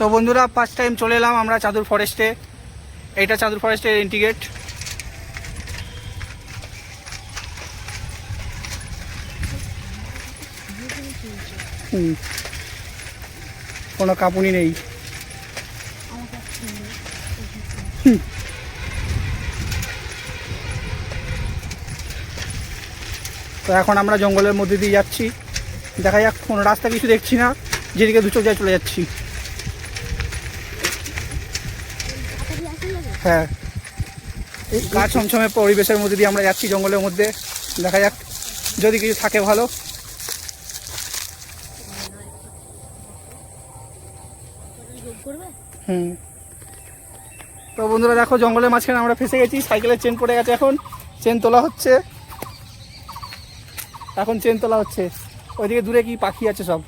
তো বন্ধুরা first time চলে এলাম আমরা চাঁদুর ফরেস্টে। এইটা চাঁদুর ফরেস্টের এন্ট্রি গেট। কোনো কাঁপুনি নেই। তো এখন আমরা জঙ্গলের মধ্যে দিয়ে যাচ্ছি, দেখা যাক। কোনো রাস্তা কিছু দেখছি না, যেদিকে দু চোখ যায় চলে যাচ্ছি। হ্যাঁ, এই গা ছমছমে পরিবেশের মধ্যে দিয়ে আমরা যাচ্ছি জঙ্গলের মধ্যে। দেখা যাক যদি কিছু থাকে ভালো। তো বন্ধুরা দেখো, জঙ্গলের মাঝখানে আমরা ফেসে গেছি। সাইকেলের চেন পড়ে গেছে, এখন চেন তোলা হচ্ছে। ওইদিকে দূরে কি পাখি আছে সব।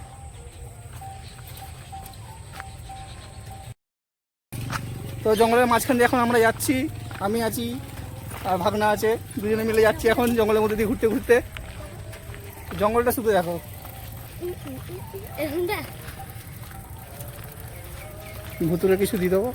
তো জঙ্গলের মাঝখান দিয়ে এখন আমরা যাচ্ছি। আমি আছি আর ভাগনা আছে, দুজনে মিলে যাচ্ছি এখন জঙ্গলের মধ্যে দিয়ে ঘুরতে ঘুরতে। জঙ্গলটা শুধু দেখো। ভুতুরে কিছু দিয়ে দেবো।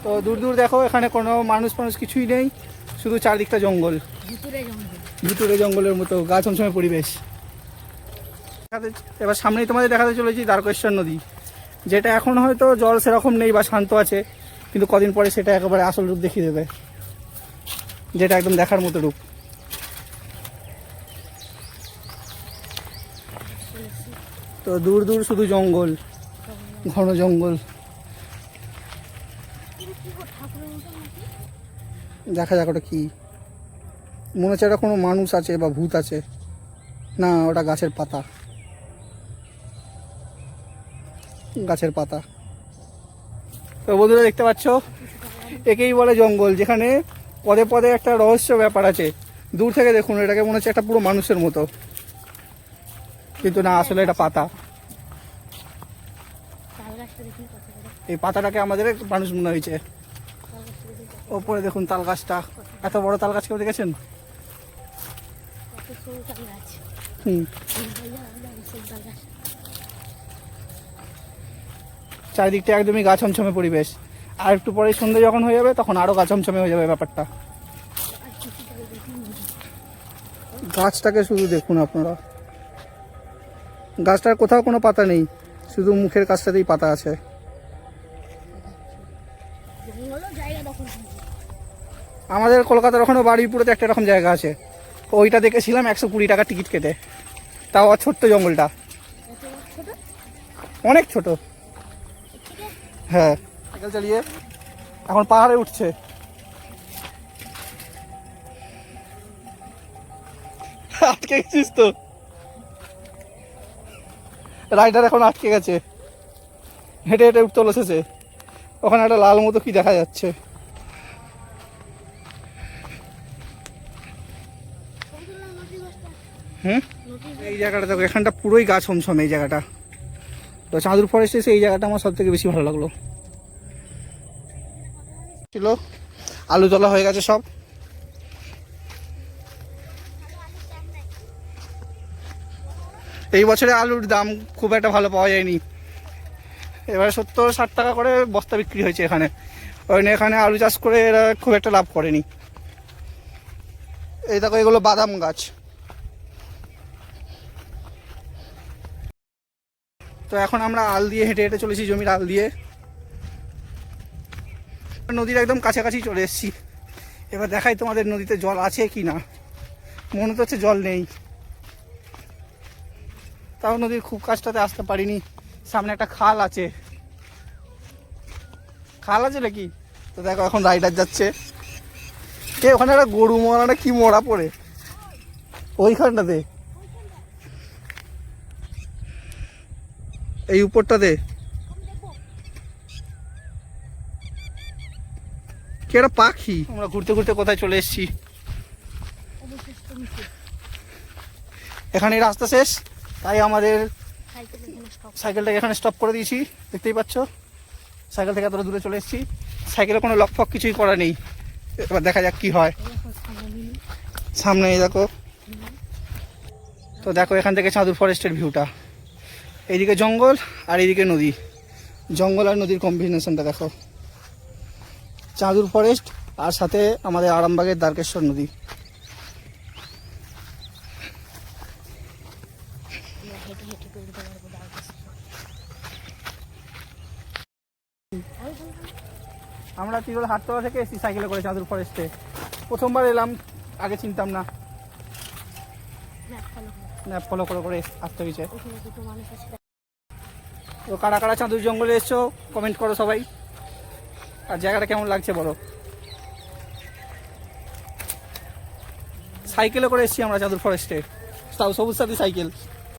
তো দূর দূর দেখো, এখানে কোনো মানুষ কিছুই নেই, শুধু চারদিকটা জঙ্গল, ভুতুরে জঙ্গলের মতো গা ছমছমে পরিবেশ। এবার সামনেই তোমাদের দেখাতে চলেছি দ্বারকেশ্বর নদী, যেটা এখন হয়তো জল সেরকম নেই বা শান্ত আছে, কিন্তু কদিন পরে সেটা একেবারে আসল রূপ দেখিয়ে দেবে, যেটা একদম দেখার মতো রূপ। তো দূর দূর শুধু জঙ্গল, ঘন জঙ্গল। দেখা যাক ওটা কি। মনে হচ্ছে এটা কোনো মানুষ আছে বা ভূত আছে। না, ওটা গাছের পাতা, গাছের পাতা। তো বন্ধুরা দেখতে পাচ্ছ, একেই বলে জঙ্গল, যেখানে পদে পদে একটা রহস্য ব্যাপার আছে। দূর থেকে দেখুন, এটাকে মনে হচ্ছে একটা পুরো মানুষের মতো, কিন্তু না, আসলে এটা পাতা। এই পাতাটাকে আমাদের মানুষ মনে হয়েছে। ওপরে দেখুন তাল গাছটা, এত বড় তাল গাছ কেউ দেখেছেন? চারিদিকটা একদমই গা ছমছমে পরিবেশ। আর একটু পরে সন্ধ্যে যখন হয়ে যাবে, তখন আরো গা ছমছমে হয়ে যাবে ব্যাপারটা। গাছটাকে শুধু দেখুন আপনারা, গাছটার কোথাও কোনো পাতা নেই, শুধু মুখের কাছটাতেই পাতা আছে। আমাদের কলকাতার ওখানে বারুইপুরেতে একটা এরকম জায়গা আছে, ওইটা দেখেছিলাম 120 টাকা টিকিট কেটে। তাও ছোট্ট জঙ্গলটা, অনেক ছোট। হ্যাঁ, সাইকেল চালিয়ে এখন পাহাড়ে উঠছে। আটকে গেছিস তো? রাইডার এখন আটকে গেছে, হেঁটে হেঁটে উঠতে বসেছে। ওখানে একটা লাল মতো কি দেখা যাচ্ছে। এই জায়গাটা দেখো, এখানটা পুরোই গাছ ছমছম এই জায়গাটা। তো চাঁদুর ফরেস্টে এসে এই জায়গাটা আমার সব থেকে বেশি ভালো লাগলো। ছিল আলু তোলা হয়ে গেছে সব। এই বছরে আলুর দাম খুব একটা ভালো পাওয়া যায়নি, এবারে 70-60 টাকা করে বস্তা বিক্রি হয়েছে এখানে। ওই এখানে আলু চাষ করে এরা খুব একটা লাভ করেনি। এই দেখো, এগুলো বাদাম গাছ। তো এখন আমরা আল দিয়ে হেঁটে হেঁটে চলেছি, জমির আল দিয়ে। নদীর একদম কাছাকাছি চলে এসেছি। এবার দেখাই তোমাদের নদীতে জল আছে কি না। মনে তো হচ্ছে জল নেই, তাও নদীর খুব কাছটাতে আসতে পারিনি। সামনে একটা খাল আছে, নাকি? তো দেখো, এখন রাইডার যাচ্ছে। ওখানে একটা গরু মরা না কি মরা পড়ে ওইখানটাতে, এই উপরটাতে কি একটা পাখি। আমরা ঘুরতে ঘুরতে কোথায় চলে এসেছি। এখানে রাস্তা শেষ, তাই আমাদের সাইকেলটাকে এখানে স্টপ করে দিয়েছি। দেখতেই পাচ্ছ, সাইকেল থেকে এতটা দূরে চলে এসেছি। সাইকেলে কোনো লক ফক কিছুই করা নেই, এবার দেখা যাক কি হয়। সামনে এই দেখো, তো দেখো এখান থেকে চাঁদুর ফরেস্টের ভিউটা, এইদিকে জঙ্গল আর এইদিকে নদী, জঙ্গল আর নদীর কম্বিনেশনটা দেখো, চাঁদুর ফরেস্ট আর সাথে আমাদের আরামবাগের দ্বারকেশ্বর নদী। আমরা তিরুল হাটতলা থেকে এসেছি সাইকেলে করে চাঁদুর ফরেস্টে, প্রথমবার এলাম, আগে চিনতাম না, ম্যাপ ফলো করে করে আসতে হয়েছে। তো কারা কারা চাঁদুর জঙ্গলে এসছো কমেন্ট করো সবাই, আর জায়গাটা কেমন লাগছে বলো। সাইকেলে করে এসেছি আমরা চাঁদুর ফরেস্টে, সবুজ সাথী সাইকেল।